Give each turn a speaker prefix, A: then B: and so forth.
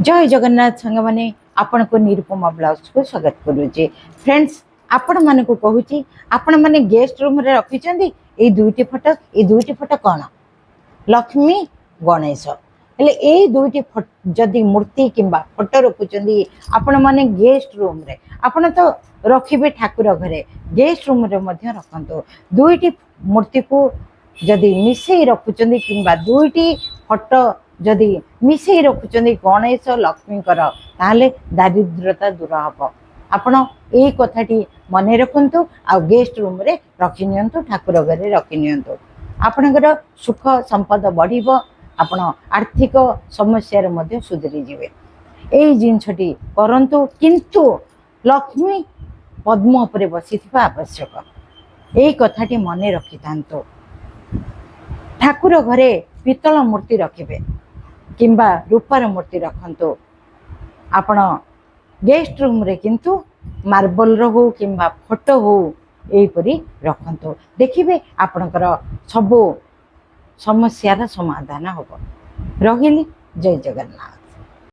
A: जय जगन्नाथ सांग मैंने आपण को निरुपमा ब्लाउज को स्वागत करुचे। फ्रेंड्स आपण मान को कहूँ आपण मैंने गेस्ट रूम रे रखी ये दुईटी फोटो कौन लक्ष्मी गणेश हेले ये दुईटी जदि मूर्ति किंबा फोटो रखुच्च आपण मैंने गेस्ट रूम रे आपण तो रखिबे ठाकुर घरे गेस्ट रूम रे मध्य रखंतु दुईटी मूर्ति को जदि मिसई रखुच्च किंबा दुईटी फोटो जदि मिसई रखुच्च गणेश लक्ष्मी ताले दारिद्रता दूर हम आपण यही कथाटी मन रखु आ गेस्ट रूम रे रखी नियंतु ठाकुर घरे रखी नियंतु आपणकर सुख संपद बढ़ आपण आर्थिक समस्या मध्य सुधरी जीवे यही जिनसटी करंतु किंतु लक्ष्मी पद्म उपरे बसी आवश्यक यही कथाटी मन रखि थांतु ठाकुर घरे पितल मूर्ति रखिबे किंबा रूपार मूर्ति रखंतु आपण गेस्ट रूम रे किंतु मार्बल रो हो किंबा फोटो हो एपरी रखंतु देखिबे आपणकर सबो समस्यार समाधान होबो। रहिली जय जगन्नाथ।